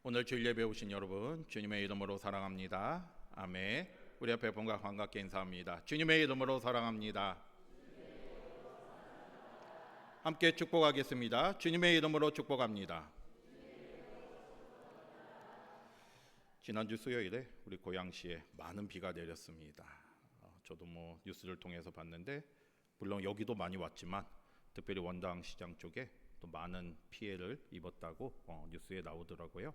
오늘 주일 예배 오신 여러분 주님의 이름으로 사랑합니다. 아멘. 우리 앞에 분과 반갑게 인사합니다. 주님의 이름으로 사랑합니다. 함께 축복하겠습니다. 주님의 이름으로 축복합니다. 지난주 수요일에 우리 고양시에 많은 비가 내렸습니다. 저도 뉴스를 통해서 봤는데 물론 여기도 많이 왔지만 특별히 원당 시장 쪽에 또 많은 피해를 입었다고 뉴스에 나오더라고요.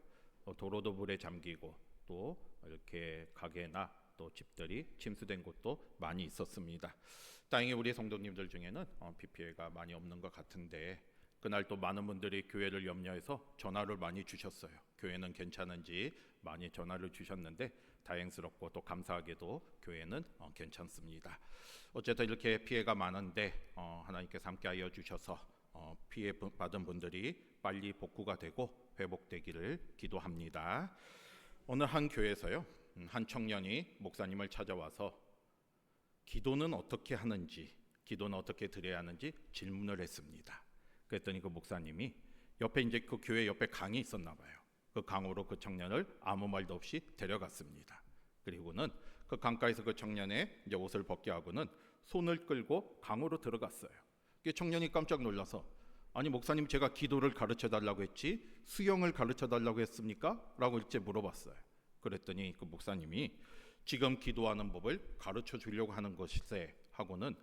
도로도 물에 잠기고 또 이렇게 가게나 또 집들이 침수된 곳도 많이 있었습니다. 다행히 우리 성도님들 중에는 비 피해가 많이 없는 것 같은데 그날 또 많은 분들이 교회를 염려해서 전화를 많이 주셨어요. 교회는 괜찮은지 많이 전화를 주셨는데 다행스럽고 또 감사하게도 교회는 괜찮습니다. 어쨌든 이렇게 피해가 많은데 하나님께서 함께하여 주셔서 피해 받은 분들이 빨리 복구가 되고 회복되기를 기도합니다. 어느 한 교회에서요, 한 청년이 목사님을 찾아와서 기도는 어떻게 하는지, 기도는 어떻게 드려야 하는지 질문을 했습니다. 그랬더니 그 목사님이 옆에 이제 그 교회 옆에 강이 있었나 봐요. 그 강으로 그 청년을 아무 말도 없이 데려갔습니다. 그리고는 그 강가에서 그 청년의 이제 옷을 벗게 하고는 손을 끌고 강으로 들어갔어요. 그 청년이 깜짝 놀라서 아니 목사님 제가 기도를 가르쳐 달라고 했지 수영을 가르쳐 달라고 했습니까? 라고 일제 물어봤어요. 그랬더니 그 목사님이 지금 기도하는 법을 가르쳐 주려고 하는 것일세 하고는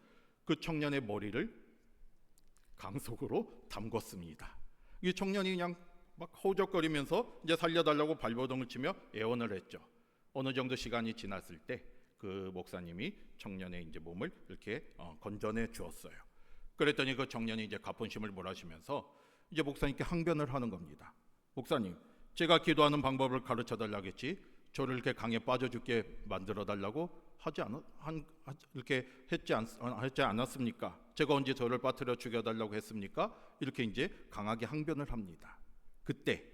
그 청년의 머리를 강 속으로 담궜습니다. 이 청년이 그냥 막 허우적거리면서 이제 살려달라고 발버둥을 치며 애원을 했죠. 어느 정도 시간이 지났을 때 그 목사님이 청년의 이제 몸을 이렇게 건져내 주었어요. 그랬더니 그 청년이 이제 가뿐심을 몰아쉬면서 이제 목사님께 항변을 하는 겁니다. 목사님, 제가 기도하는 방법을 가르쳐 달라고 했지 저를 이렇게 강에 빠져 죽게 만들어 달라고 이렇게 했지 않았습니까? 제가 언제 저를 빠뜨려 죽여 달라고 했습니까? 이렇게 이제 강하게 항변을 합니다. 그때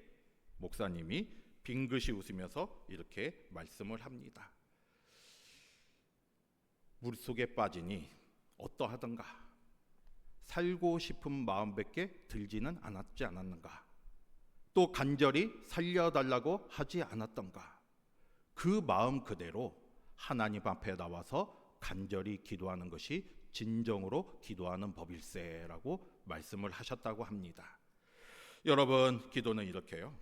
목사님이 빙긋이 웃으면서 이렇게 말씀을 합니다. 물속에 빠지니 어떠하던가? 살고 싶은 마음밖에 들지는 않았지 않았는가? 또 간절히 살려달라고 하지 않았던가? 그 마음 그대로 하나님 앞에 나와서 간절히 기도하는 것이 진정으로 기도하는 법일세라고 말씀을 하셨다고 합니다. 여러분, 기도는 이렇게요.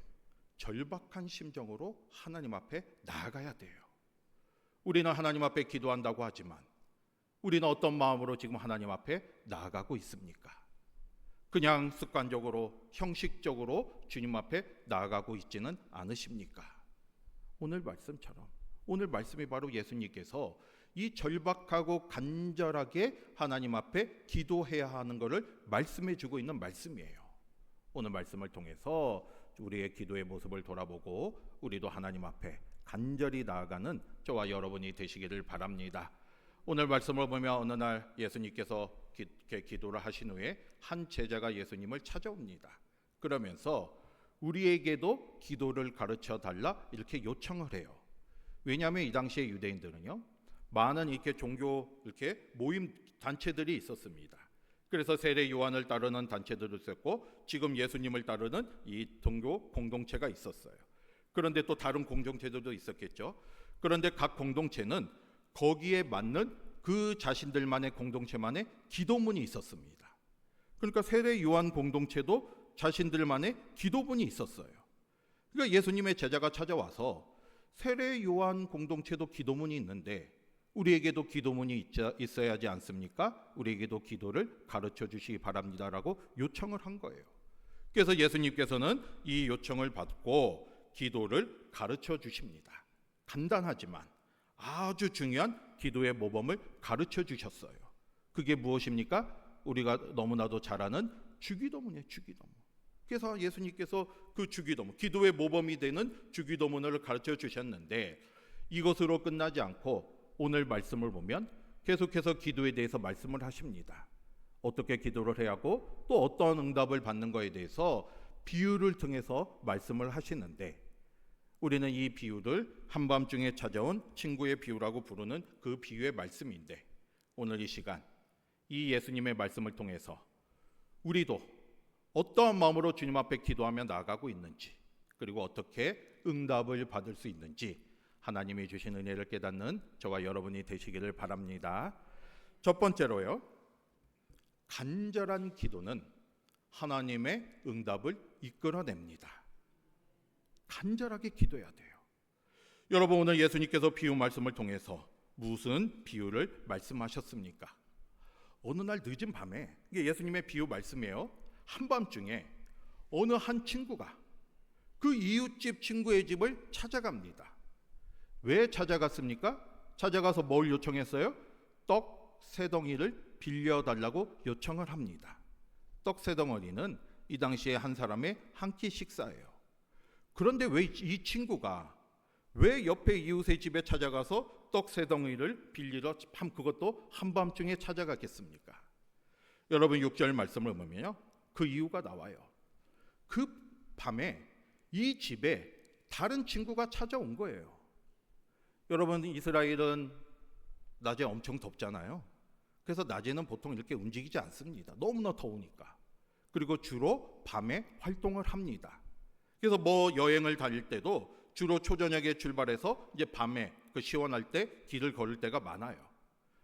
절박한 심정으로 하나님 앞에 나아가야 돼요. 우리는 하나님 앞에 기도한다고 하지만 우리는 어떤 마음으로 지금 하나님 앞에 나아가고 있습니까? 그냥 습관적으로 형식적으로 주님 앞에 나아가고 있지는 않으십니까? 오늘 말씀처럼 오늘 말씀이 바로 예수님께서 이 절박하고 간절하게 하나님 앞에 기도해야 하는 것을 말씀해 주고 있는 말씀이에요. 오늘 말씀을 통해서 우리의 기도의 모습을 돌아보고 우리도 하나님 앞에 간절히 나아가는 저와 여러분이 되시기를 바랍니다. 오늘 말씀을 보면 어느 날 예수님께서 기도를 하신 후에 한 제자가 예수님을 찾아옵니다. 그러면서 우리에게도 기도를 가르쳐 달라 이렇게 요청을 해요. 왜냐하면 이 당시에 유대인들은요, 많은 이렇게 종교 이렇게 모임 단체들이 있었습니다. 그래서 세례 요한을 따르는 단체들도 있었고 지금 예수님을 따르는 이 종교 공동체가 있었어요. 그런데 또 다른 공동체들도 있었겠죠. 그런데 각 공동체는 거기에 맞는 그 자신들만의 공동체만의 기도문이 있었습니다. 그러니까 세례 요한 공동체도 자신들만의 기도문이 있었어요. 그러니까 예수님의 제자가 찾아와서 세례 요한 공동체도 기도문이 있는데 우리에게도 기도문이 있어야 하지 않습니까? 우리에게도 기도를 가르쳐 주시기 바랍니다라고 요청을 한 거예요. 그래서 예수님께서는 이 요청을 받고 기도를 가르쳐 주십니다. 간단하지만 아주 중요한 기도의 모범을 가르쳐 주셨어요. 그게 무엇입니까? 우리가 너무나도 잘 아는 주기도문이에요. 주기도문. 그래서 예수님께서 그 주기도문, 기도의 모범이 되는 주기도문을 가르쳐 주셨는데 이것으로 끝나지 않고 오늘 말씀을 보면 계속해서 기도에 대해서 말씀을 하십니다. 어떻게 기도를 해야 하고 또 어떤 응답을 받는 것에 대해서 비유를 통해서 말씀을 하시는데 우리는 이 비유를 한밤중에 찾아온 친구의 비유라고 부르는 그 비유의 말씀인데 오늘 이 시간 이 예수님의 말씀을 통해서 우리도 어떠한 마음으로 주님 앞에 기도하며 나아가고 있는지 그리고 어떻게 응답을 받을 수 있는지 하나님이 주신 은혜를 깨닫는 저와 여러분이 되시기를 바랍니다. 첫 번째로요, 간절한 기도는 하나님의 응답을 이끌어냅니다. 간절하게 기도해야 돼요. 여러분, 오늘 예수님께서 비유 말씀을 통해서 무슨 비유를 말씀하셨습니까? 어느 날 늦은 밤에, 이게 예수님의 비유 말씀이에요. 한밤중에 어느 한 친구가 그 이웃집 친구의 집을 찾아갑니다. 왜 찾아갔습니까? 찾아가서 뭘 요청했어요? 떡 세 덩이를 빌려달라고 요청을 합니다. 떡 세 덩어리는 이 당시에 한 사람의 한 끼 식사예요. 그런데 왜 이 친구가 왜 옆에 이웃의 집에 찾아가서 떡 세 덩이를 빌리러 그것도 한밤중에 찾아갔겠습니까? 여러분, 6절 말씀을 보면요, 그 이유가 나와요. 그 밤에 이 집에 다른 친구가 찾아온 거예요. 여러분, 이스라엘은 낮에 엄청 덥잖아요. 그래서 낮에는 보통 이렇게 움직이지 않습니다. 너무나 더우니까. 그리고 주로 밤에 활동을 합니다. 그래서 뭐 여행을 다닐 때도 주로 초저녁에 출발해서 이제 밤에 그 시원할 때 길을 걸을 때가 많아요.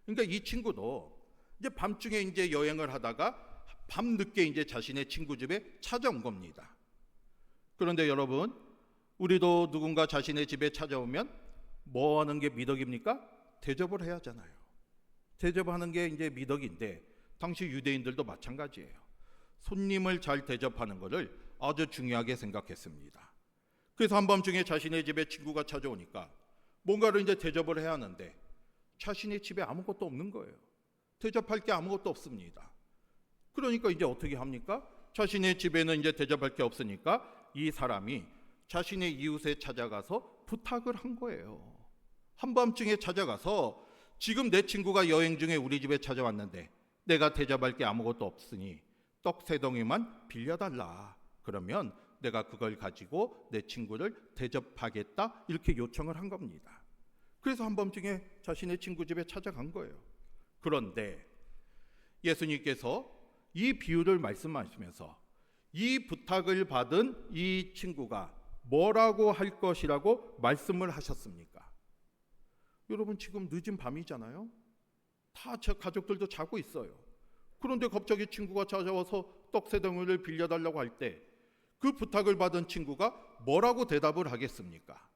그러니까 이 친구도 이제 밤중에 이제 여행을 하다가 밤늦게 이제 자신의 친구 집에 찾아온 겁니다. 그런데 여러분, 우리도 누군가 자신의 집에 찾아오면 뭐 하는 게 미덕입니까? 대접을 해야 하잖아요. 대접하는 게 이제 미덕인데 당시 유대인들도 마찬가지예요. 손님을 잘 대접하는 것을 아주 중요하게 생각했습니다. 그래서 한밤중에 자신의 집에 친구가 찾아오니까 뭔가를 이제 대접을 해야 하는데 자신의 집에 아무것도 없는 거예요. 대접할 게 아무것도 없습니다. 그러니까 이제 어떻게 합니까? 자신의 집에는 이제 대접할 게 없으니까 이 사람이 자신의 이웃에 찾아가서 부탁을 한 거예요. 한밤중에 찾아가서 지금 내 친구가 여행 중에 우리 집에 찾아왔는데 내가 대접할 게 아무것도 없으니 떡 세 덩이만 빌려달라. 그러면 내가 그걸 가지고 내 친구를 대접하겠다, 이렇게 요청을 한 겁니다. 그래서 한밤중에 자신의 친구 집에 찾아간 거예요. 그런데 예수님께서 이 비유를 말씀하시면서 이 부탁을 받은 이 친구가 뭐라고 할 것이라고 말씀을 하셨습니까? 여러분, 지금 늦은 밤이잖아요. 다 제 가족들도 자고 있어요. 그런데 갑자기 친구가 찾아와서 떡 세 덩이를 빌려달라고 할 때 그 부탁을 받은 친구가 뭐라고 대답을 하겠습니까?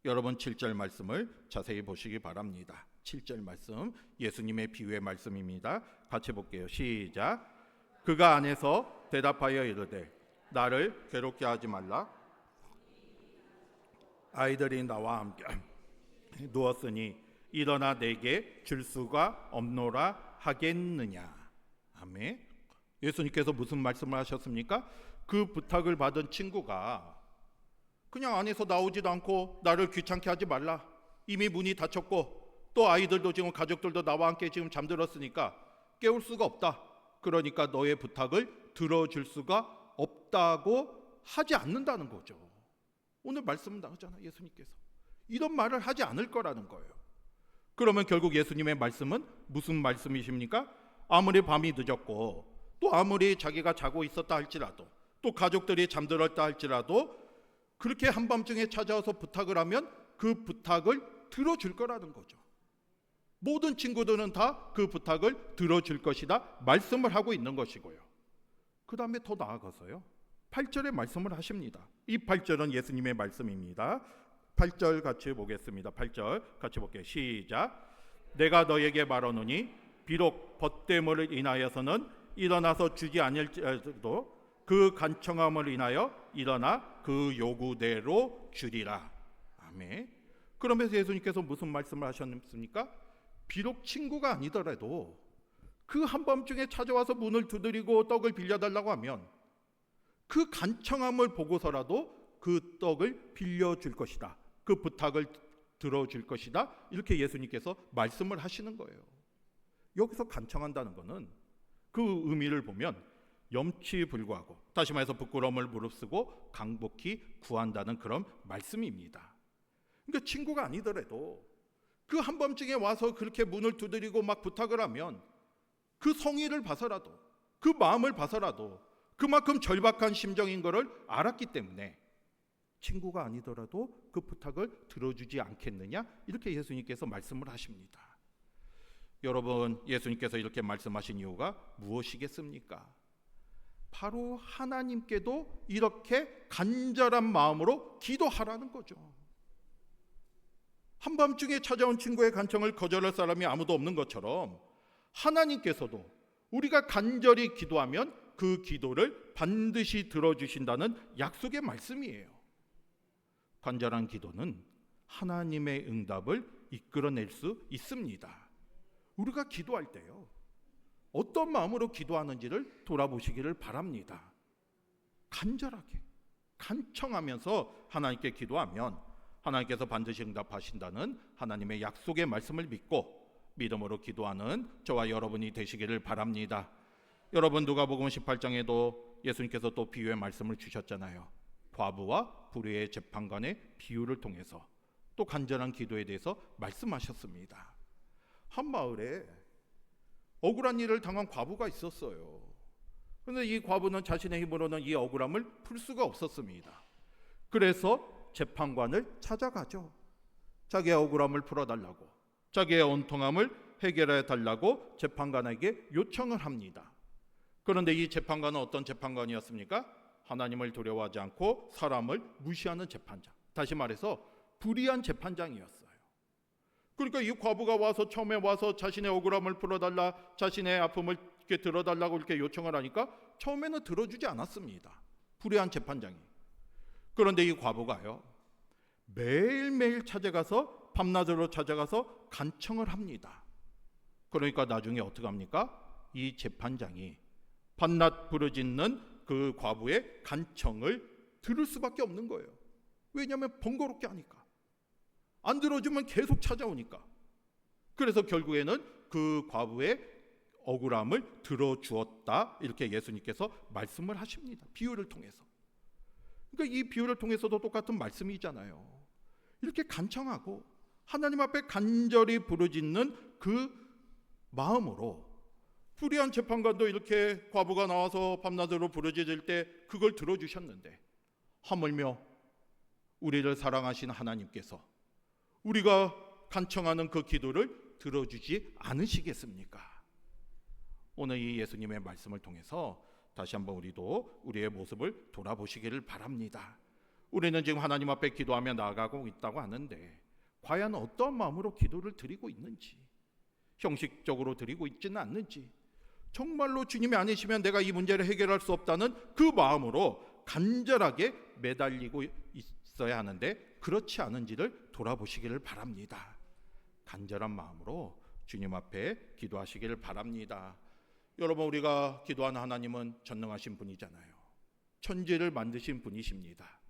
여러분, 7절 말씀을 자세히 보시기 바랍니다. 7절 말씀, 예수님의 비유의 말씀입니다. 같이 볼게요. 시작. 그가 안에서 대답하여 이르되 나를 괴롭게 하지 말라. 아이들이 나와 함께 누웠으니 일어나 내게 줄 수가 없노라 하겠느냐. 아멘. 예수님께서 무슨 말씀을 하셨습니까? 그 부탁을 받은 친구가 그냥 안에서 나오지도 않고 나를 귀찮게 하지 말라. 이미 문이 닫혔고 또 아이들도 지금 가족들도 나와 함께 지금 잠들었으니까 깨울 수가 없다. 그러니까 너의 부탁을 들어줄 수가 없다고 하지 않는다는 거죠. 오늘 말씀 나오잖아요. 예수님께서 이런 말을 하지 않을 거라는 거예요. 그러면 결국 예수님의 말씀은 무슨 말씀이십니까? 아무리 밤이 늦었고 또 아무리 자기가 자고 있었다 할지라도 또 가족들이 잠들었다 할지라도 그렇게 한밤중에 찾아와서 부탁을 하면 그 부탁을 들어줄 거라는 거죠. 모든 친구들은 다 그 부탁을 들어줄 것이다 말씀을 하고 있는 것이고요. 그 다음에 더 나아가서요, 8절에 말씀을 하십니다. 이 8절은 예수님의 말씀입니다. 8절 같이 보겠습니다. 8절 같이 볼게요. 시작. 내가 너에게 말하노니 비록 벗됨을 인하여서는 일어나서 주지 아니할지라도 그 간청함을 인하여 일어나 그 요구대로 주리라. 아멘. 그러면서 예수님께서 무슨 말씀을 하셨습니까? 비록 친구가 아니더라도 그 한밤중에 찾아와서 문을 두드리고 떡을 빌려달라고 하면 그 간청함을 보고서라도 그 떡을 빌려줄 것이다. 그 부탁을 들어줄 것이다. 이렇게 예수님께서 말씀을 하시는 거예요. 여기서 간청한다는 것은 그 의미를 보면 염치불구하고, 다시 말해서 부끄러움을 무릅쓰고 강복히 구한다는 그런 말씀입니다. 그러니까 친구가 아니더라도 그 한밤중에 와서 그렇게 문을 두드리고 막 부탁을 하면 그 성의를 봐서라도, 그 마음을 봐서라도 그만큼 절박한 심정인 것을 알았기 때문에 친구가 아니더라도 그 부탁을 들어주지 않겠느냐? 이렇게 예수님께서 말씀을 하십니다. 여러분, 예수님께서 이렇게 말씀하신 이유가 무엇이겠습니까? 바로 하나님께도 이렇게 간절한 마음으로 기도하라는 거죠. 한밤중에 찾아온 친구의 간청을 거절할 사람이 아무도 없는 것처럼 하나님께서도 우리가 간절히 기도하면 그 기도를 반드시 들어주신다는 약속의 말씀이에요. 간절한 기도는 하나님의 응답을 이끌어낼 수 있습니다. 우리가 기도할 때요, 어떤 마음으로 기도하는지를 돌아보시기를 바랍니다. 간절하게 간청하면서 하나님께 기도하면 하나님께서 반드시 응답하신다는 하나님의 약속의 말씀을 믿고 믿음으로 기도하는 저와 여러분이 되시기를 바랍니다. 여러분, 누가복음 18장에도 예수님께서 또 비유의 말씀을 주셨잖아요. 과부와 불의의 재판관의 비유를 통해서 또 간절한 기도에 대해서 말씀하셨습니다. 한 마을에 억울한 일을 당한 과부가 있었어요. 그런데 이 과부는 자신의 힘으로는 이 억울함을 풀 수가 없었습니다. 그래서 재판관을 찾아가죠. 자기의 억울함을 풀어달라고, 자기의 온통함을 해결해 달라고 재판관에게 요청을 합니다. 그런데 이 재판관은 어떤 재판관이었습니까? 하나님을 두려워하지 않고 사람을 무시하는 재판장, 다시 말해서 불의한 재판장이었어요. 그러니까 이 과부가 와서 처음에 와서 자신의 억울함을 풀어달라, 자신의 아픔을 이렇게 들어달라고 이렇게 요청을 하니까 처음에는 들어주지 않았습니다. 불의한 재판장이. 그런데 이 과부가요, 매일매일 찾아가서 밤낮으로 찾아가서 간청을 합니다. 그러니까 나중에 어떻게 합니까? 이 재판장이 밤낮 부르짖는 그 과부의 간청을 들을 수밖에 없는 거예요. 왜냐하면 번거롭게 하니까, 안 들어주면 계속 찾아오니까. 그래서 결국에는 그 과부의 억울함을 들어주었다, 이렇게 예수님께서 말씀을 하십니다. 비유를 통해서. 그러니까 이 비유를 통해서도 똑같은 말씀이잖아요. 이렇게 간청하고 하나님 앞에 간절히 부르짖는 그 마음으로, 불의한 재판관도 이렇게 과부가 나와서 밤낮으로 부르짖을 때 그걸 들어주셨는데, 하물며 우리를 사랑하신 하나님께서 우리가 간청하는 그 기도를 들어주지 않으시겠습니까? 오늘 이 예수님의 말씀을 통해서 다시 한번 우리도 우리의 모습을 돌아보시기를 바랍니다. 우리는 지금 하나님 앞에 기도하며 나아가고 있다고 하는데 과연 어떤 마음으로 기도를 드리고 있는지, 형식적으로 드리고 있지는 않는지, 정말로 주님이 아니시면 내가 이 문제를 해결할 수 없다는 그 마음으로 간절하게 매달리고 있어야 하는데 그렇지 않은지를 돌아보시기를 바랍니다. 간절한 마음으로 주님 앞에 기도하시기를 바랍니다. 여러분, 우리가 기도하는 하나님은 전능하신 분이잖아요. 천지를 만드신 분이십니다.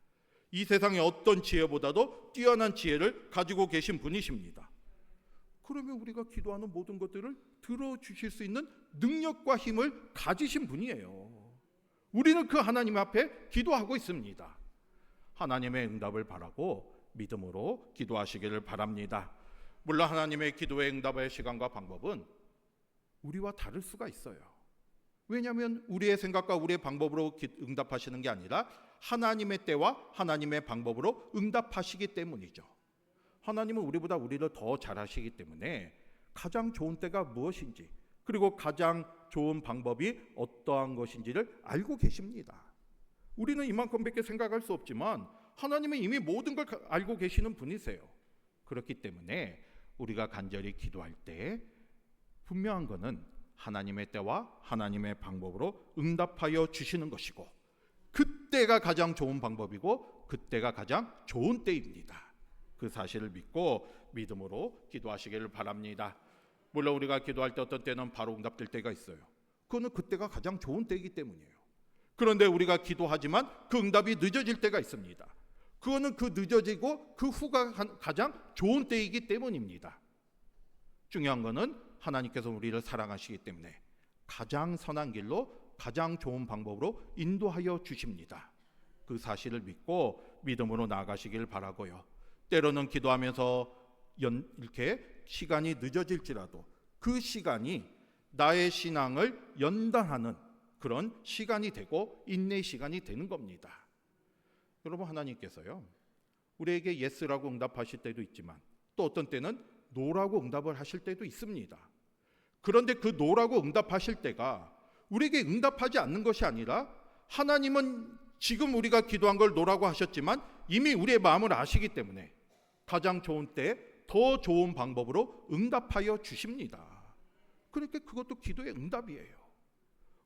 이 세상의 어떤 지혜보다도 뛰어난 지혜를 가지고 계신 분이십니다. 그러면 우리가 기도하는 모든 것들을 들어주실 수 있는 능력과 힘을 가지신 분이에요. 우리는 그 하나님 앞에 기도하고 있습니다. 하나님의 응답을 바라고 믿음으로 기도하시기를 바랍니다. 물론 하나님의 기도의 응답의 시간과 방법은 우리와 다를 수가 있어요. 왜냐하면 우리의 생각과 우리의 방법으로 응답하시는 게 아니라 하나님의 때와 하나님의 방법으로 응답하시기 때문이죠. 하나님은 우리보다 우리를 더 잘하시기 때문에 가장 좋은 때가 무엇인지, 그리고 가장 좋은 방법이 어떠한 것인지를 알고 계십니다. 우리는 이만큼밖에 생각할 수 없지만 하나님은 이미 모든 걸 알고 계시는 분이세요. 그렇기 때문에 우리가 간절히 기도할 때 분명한 것은 하나님의 때와 하나님의 방법으로 응답하여 주시는 것이고, 그때가 가장 좋은 방법이고 그때가 가장 좋은 때입니다. 그 사실을 믿고 믿음으로 기도하시기를 바랍니다. 물론 우리가 기도할 때 어떤 때는 바로 응답될 때가 있어요. 그거는 그때가 가장 좋은 때이기 때문이에요. 그런데 우리가 기도하지만 그 응답이 늦어질 때가 있습니다. 그거는 그 늦어지고 그 후가 가장 좋은 때이기 때문입니다. 중요한 것은 하나님께서 우리를 사랑하시기 때문에 가장 선한 길로 가장 좋은 방법으로 인도하여 주십니다. 그 사실을 믿고 믿음으로 나아가시길 바라고요. 때로는 기도하면서 이렇게 시간이 늦어질지라도 그 시간이 나의 신앙을 연단하는 그런 시간이 되고 인내의 시간이 되는 겁니다. 여러분, 하나님께서요, 우리에게 예스라고 응답하실 때도 있지만 또 어떤 때는 노라고 응답을 하실 때도 있습니다. 그런데 그 노라고 응답하실 때가 우리에게 응답하지 않는 것이 아니라 하나님은 지금 우리가 기도한 걸 노라고 하셨지만 이미 우리의 마음을 아시기 때문에 가장 좋은 때에 더 좋은 방법으로 응답하여 주십니다. 그러니까 그것도 기도의 응답이에요.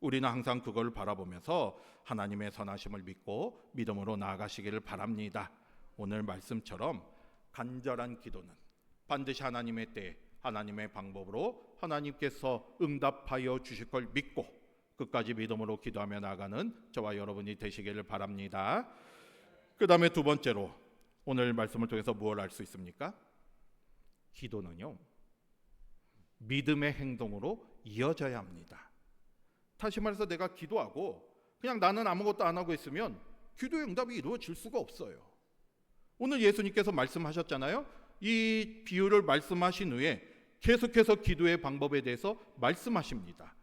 우리는 항상 그걸 바라보면서 하나님의 선하심을 믿고 믿음으로 나아가시기를 바랍니다. 오늘 말씀처럼 간절한 기도는 반드시 하나님의 때에 하나님의 방법으로 하나님께서 응답하여 주실 걸 믿고 끝까지 믿음으로 기도하며 나아가는 저와 여러분이 되시기를 바랍니다. 그 다음에 두 번째로 오늘 말씀을 통해서 무엇을 알 수 있습니까? 기도는요, 믿음의 행동으로 이어져야 합니다. 다시 말해서 내가 기도하고 그냥 나는 아무것도 안 하고 있으면 기도의 응답이 이루어질 수가 없어요. 오늘 예수님께서 말씀하셨잖아요. 이 비유를 말씀하신 후에 계속해서 기도의 방법에 대해서 말씀하십니다.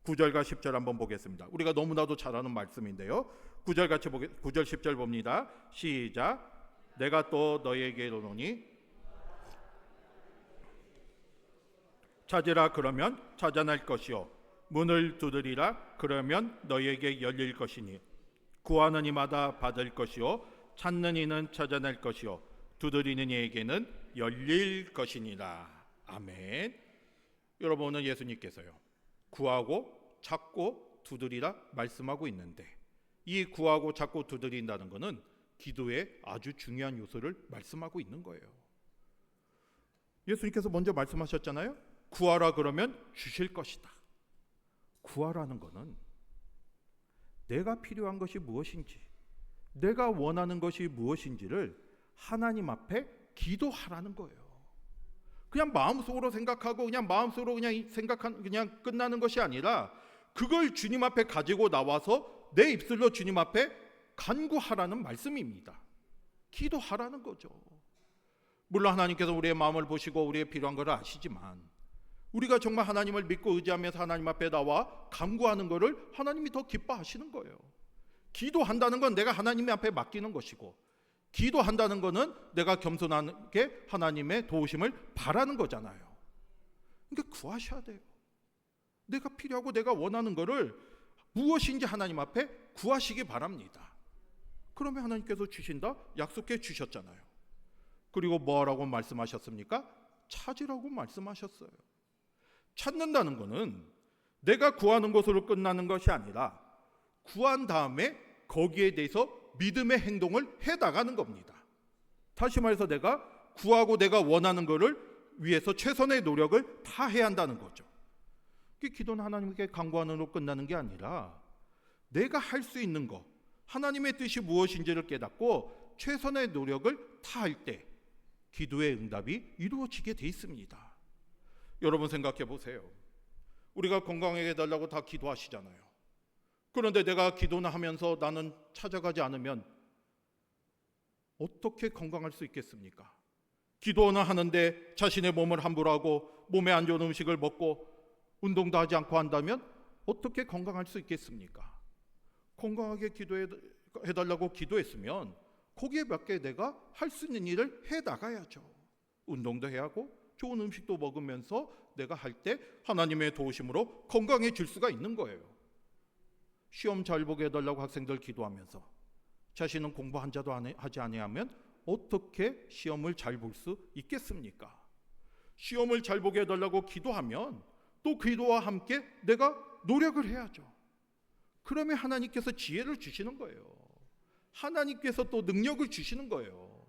9절과 10절 한번 보겠습니다. 우리가 너무나도 잘 아는 말씀인데요. 9절 10절 봅니다. 시작. 내가 또 너희에게 이르노니 찾으라 그러면 찾아낼 것이요 문을 두드리라 그러면 너희에게 열릴 것이니 구하는 이마다 받을 것이요 찾는 이는 찾아낼 것이요 두드리는 이에게는 열릴 것이니라. 아멘. 여러분, 오늘 예수님께서요, 구하고 찾고 두드리라 말씀하고 있는데 이 구하고 찾고 두드린다는 것은 기도의 아주 중요한 요소를 말씀하고 있는 거예요. 예수님께서 먼저 말씀하셨잖아요. 구하라 그러면 주실 것이다. 구하라는 것은 내가 필요한 것이 무엇인지, 내가 원하는 것이 무엇인지를 하나님 앞에 기도하라는 거예요. 그냥 마음속으로 생각하고 그냥 마음속으로 그냥 끝나는 것이 아니라 그걸 주님 앞에 가지고 나와서 내 입술로 주님 앞에 간구하라는 말씀입니다. 기도하라는 거죠. 물론 하나님께서 우리의 마음을 보시고 우리의 필요한 것을 아시지만 우리가 정말 하나님을 믿고 의지하면서 하나님 앞에 나와 간구하는 것을 하나님이 더 기뻐하시는 거예요. 기도한다는 건 내가 하나님 앞에 맡기는 것이고 기도한다는 것은 내가 겸손하게 하나님의 도우심을 바라는 거잖아요. 그러니까 구하셔야 돼요. 내가 필요하고 내가 원하는 것을 무엇인지 하나님 앞에 구하시기 바랍니다. 그러면 하나님께서 주신다 약속해 주셨잖아요. 그리고 뭐라고 말씀하셨습니까? 찾으라고 말씀하셨어요. 찾는다는 것은 내가 구하는 것으로 끝나는 것이 아니라 구한 다음에 거기에 대해서 믿음의 행동을 해나가는 겁니다. 다시 말해서 내가 구하고 내가 원하는 것을 위해서 최선의 노력을 다 해야 한다는 거죠. 기도는 하나님께 간구하는 으로 끝나는 게 아니라 내가 할 수 있는 것, 하나님의 뜻이 무엇인지를 깨닫고 최선의 노력을 다할 때 기도의 응답이 이루어지게 돼 있습니다. 여러분 생각해 보세요. 우리가 건강하게 해달라고 다 기도하시잖아요. 그런데 내가 기도나 하면서 나는 찾아가지 않으면 어떻게 건강할 수 있겠습니까? 기도는 하는데 자신의 몸을 함부로 하고 몸에 안 좋은 음식을 먹고 운동도 하지 않고 한다면 어떻게 건강할 수 있겠습니까? 건강하게 기도해달라고 기도했으면 거기에 맞게 내가 할 수 있는 일을 해나가야죠. 운동도 해야 하고 좋은 음식도 먹으면서 내가 할 때 하나님의 도우심으로 건강해질 수가 있는 거예요. 시험 잘 보게 해달라고 학생들 기도하면서 자신은 공부 한 자도 하지 아니하면 어떻게 시험을 잘 볼 수 있겠습니까? 시험을 잘 보게 해달라고 기도하면 또 기도와 함께 내가 노력을 해야죠. 그러면 하나님께서 지혜를 주시는 거예요. 하나님께서 또 능력을 주시는 거예요.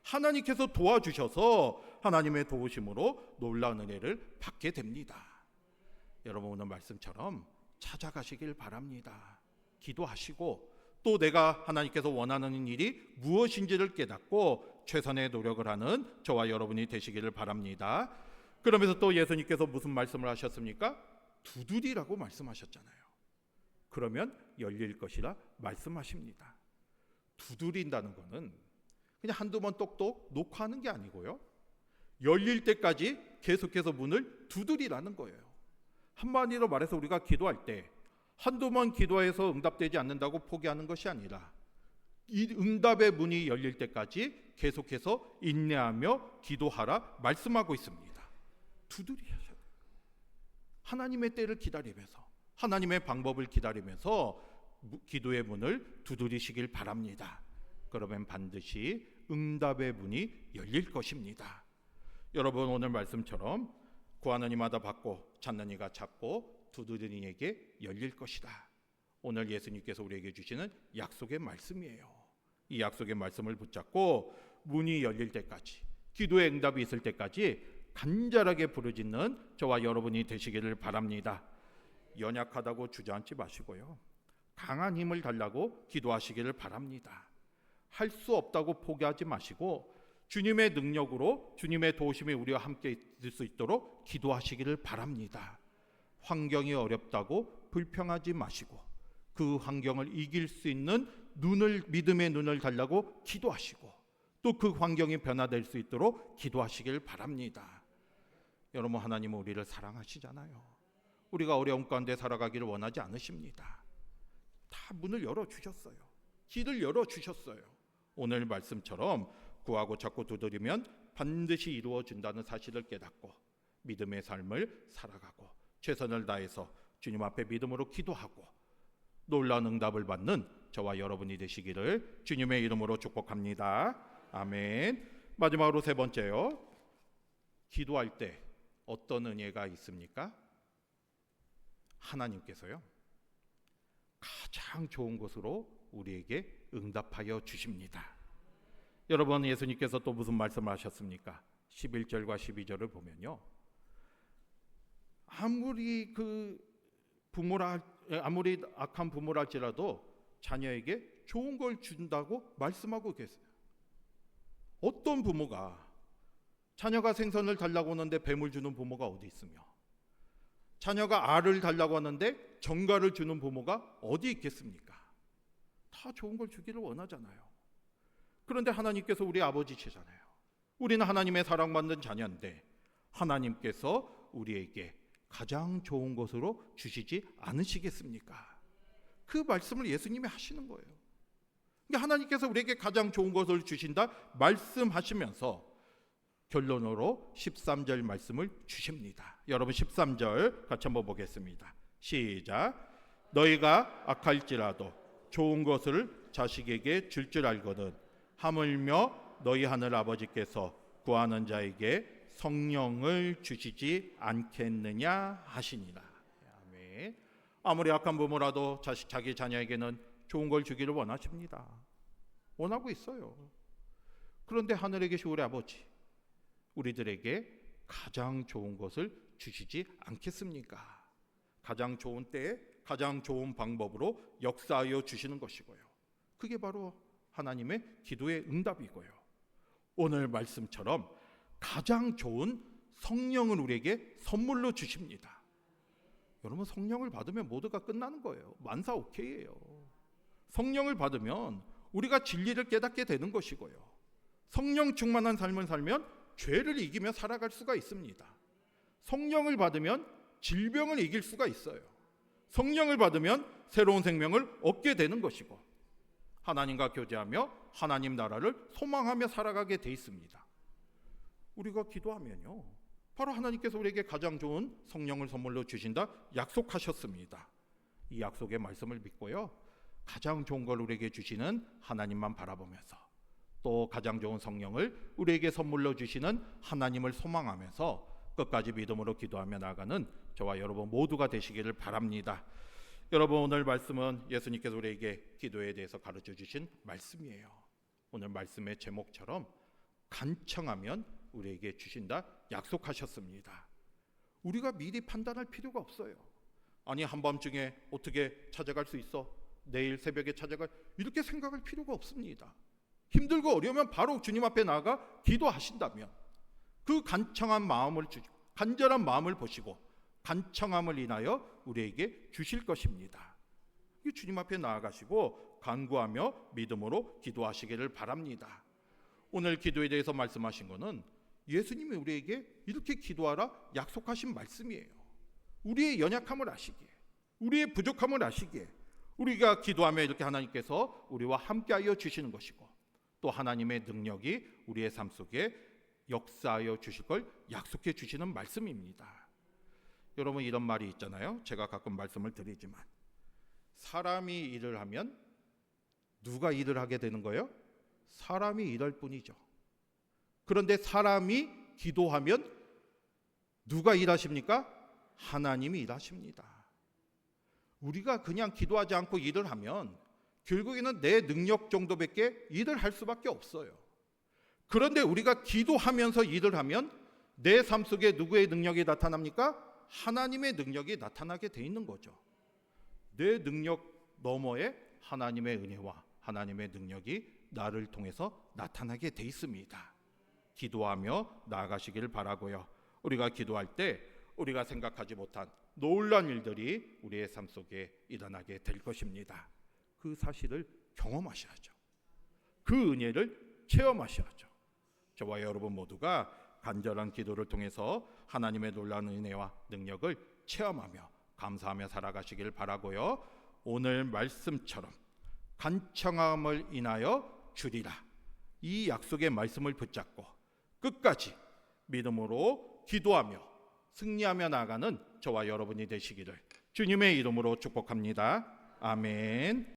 하나님께서 도와주셔서 하나님의 도우심으로 놀라운 은혜를 받게 됩니다. 여러분 오늘 말씀처럼 찾아가시길 바랍니다. 기도하시고 또 내가 하나님께서 원하는 일이 무엇인지를 깨닫고 최선의 노력을 하는 저와 여러분이 되시기를 바랍니다. 그러면서 또 예수님께서 무슨 말씀을 하셨습니까? 두드리라고 말씀하셨잖아요. 그러면 열릴 것이라 말씀하십니다. 두드린다는 것은 그냥 한두 번 똑똑 놓고 하는 게 아니고요. 열릴 때까지 계속해서 문을 두드리라는 거예요. 한마디로 말해서 우리가 기도할 때 한두 번 기도해서 응답되지 않는다고 포기하는 것이 아니라 이 응답의 문이 열릴 때까지 계속해서 인내하며 기도하라 말씀하고 있습니다. 두드리셔야 돼요. 하나님의 때를 기다리면서, 하나님의 방법을 기다리면서 기도의 문을 두드리시길 바랍니다. 그러면 반드시 응답의 문이 열릴 것입니다. 여러분, 오늘 말씀처럼 구하는 이마다 받고 찾는 이가 찾고 두드리는 이에게 열릴 것이다. 오늘 예수님께서 우리에게 주시는 약속의 말씀이에요. 이 약속의 말씀을 붙잡고 문이 열릴 때까지, 기도의 응답이 있을 때까지 간절하게 부르짖는 저와 여러분이 되시기를 바랍니다. 연약하다고 주저앉지 마시고요, 강한 힘을 달라고 기도하시기를 바랍니다. 할 수 없다고 포기하지 마시고 주님의 능력으로, 주님의 도우심이 우리와 함께 있을 수 있도록 기도하시기를 바랍니다. 환경이 어렵다고 불평하지 마시고 그 환경을 이길 수 있는 믿음의 눈을 달라고 기도하시고 또 그 환경이 변화될 수 있도록 기도하시길 바랍니다. 여러분, 하나님은 우리를 사랑하시잖아요. 우리가 어려움 가운데 살아가기를 원하지 않으십니다. 다 문을 열어주셨어요. 길을 열어주셨어요. 오늘 말씀처럼 구하고 찾고 두드리면 반드시 이루어진다는 사실을 깨닫고 믿음의 삶을 살아가고 최선을 다해서 주님 앞에 믿음으로 기도하고 놀라운 응답을 받는 저와 여러분이 되시기를 주님의 이름으로 축복합니다. 아멘. 마지막으로 세 번째요, 기도할 때 어떤 은혜가 있습니까? 하나님께서요, 가장 좋은 것으로 우리에게 응답하여 주십니다. 여러분, 예수님께서 또 무슨 말씀을 하셨습니까? 11절과 12절을 보면요, 아무리 아무리 악한 부모랄지라도 자녀에게 좋은 걸 준다고 말씀하고 계세요. 어떤 부모가 자녀가 생선을 달라고 하는데 뱀을 주는 부모가 어디 있으며, 자녀가 알을 달라고 하는데 정갈을 주는 부모가 어디 있겠습니까? 다 좋은 걸 주기를 원하잖아요. 그런데 하나님께서 우리 아버지시잖아요. 우리는 하나님의 사랑받는 자녀인데 하나님께서 우리에게 가장 좋은 것으로 주시지 않으시겠습니까? 그 말씀을 예수님이 하시는 거예요. 그러니까 하나님께서 우리에게 가장 좋은 것을 주신다 말씀하시면서 결론으로 13절 말씀을 주십니다. 여러분, 13절 같이 한번 보겠습니다. 시작. 너희가 악할지라도 좋은 것을 자식에게 줄 줄 알거든 하물며 너희 하늘 아버지께서 구하는 자에게 성령을 주시지 않겠느냐 하시니라. 아멘. 아무리 악한 부모라도 자기 자녀에게는 좋은 걸 주기를 원하십니다. 원하고 있어요. 그런데 하늘에 계신 우리 아버지, 우리들에게 가장 좋은 것을 주시지 않겠습니까? 가장 좋은 때에 가장 좋은 방법으로 역사하여 주시는 것이고요. 그게 바로 하나님의 기도의 응답이고요. 오늘 말씀처럼 가장 좋은 성령을 우리에게 선물로 주십니다. 여러분, 성령을 받으면 모두가 끝나는 거예요. 만사 오케이예요. 성령을 받으면 우리가 진리를 깨닫게 되는 것이고요. 성령 충만한 삶을 살면 죄를 이기며 살아갈 수가 있습니다. 성령을 받으면 질병을 이길 수가 있어요. 성령을 받으면 새로운 생명을 얻게 되는 것이고 하나님과 교제하며 하나님 나라를 소망하며 살아가게 돼 있습니다. 우리가 기도하면요, 바로 하나님께서 우리에게 가장 좋은 성령을 선물로 주신다 약속하셨습니다. 이 약속의 말씀을 믿고요, 가장 좋은 걸 우리에게 주시는 하나님만 바라보면서 또 가장 좋은 성령을 우리에게 선물로 주시는 하나님을 소망하면서 끝까지 믿음으로 기도하며 나아가는 저와 여러분 모두가 되시기를 바랍니다. 여러분, 오늘 말씀은 예수님께서 우리에게 기도에 대해서 가르쳐 주신 말씀이에요. 오늘 말씀의 제목처럼 간청하면 우리에게 주신다 약속하셨습니다. 우리가 미리 판단할 필요가 없어요. 아니, 한밤중에 어떻게 찾아갈 수 있어? 내일 새벽에 찾아갈, 이렇게 생각할 필요가 없습니다. 힘들고 어려우면 바로 주님 앞에 나아가 기도하신다면 그 간청한 마음을 간절한 마음을 보시고 간청함을 인하여 우리에게 주실 것입니다. 주님 앞에 나아가시고 간구하며 믿음으로 기도하시기를 바랍니다. 오늘 기도에 대해서 말씀하신 것은 예수님이 우리에게 이렇게 기도하라 약속하신 말씀이에요. 우리의 연약함을 아시기에, 우리의 부족함을 아시기에, 우리가 기도하며 이렇게 하나님께서 우리와 함께하여 주시는 것이고, 또 하나님의 능력이 우리의 삶 속에 역사하여 주실 걸 약속해 주시는 말씀입니다. 여러분, 이런 말이 있잖아요. 제가 가끔 말씀을 드리지만, 사람이 일을 하면 누가 일을 하게 되는 거예요? 사람이 일할 뿐이죠. 그런데 사람이 기도하면 누가 일하십니까? 하나님이 일하십니다. 우리가 그냥 기도하지 않고 일을 하면 결국에는 내 능력 정도밖에 일을 할 수밖에 없어요. 그런데 우리가 기도하면서 일을 하면 내 삶 속에 누구의 능력이 나타납니까? 하나님의 능력이 나타나게 돼 있는 거죠. 내 능력 너머에 하나님의 은혜와 하나님의 능력이 나를 통해서 나타나게 돼 있습니다. 기도하며 나아가시기를 바라고요. 우리가 기도할 때 우리가 생각하지 못한 놀라운 일들이 우리의 삶 속에 일어나게 될 것입니다. 그 사실을 경험하셔야죠. 그 은혜를 체험하셔야죠. 저와 여러분 모두가 간절한 기도를 통해서 하나님의 놀라운 은혜와 능력을 체험하며 감사하며 살아가시길 바라고요. 오늘 말씀처럼 간청함을 인하여 주리라, 이 약속의 말씀을 붙잡고 끝까지 믿음으로 기도하며 승리하며 나아가는 저와 여러분이 되시기를 주님의 이름으로 축복합니다. 아멘.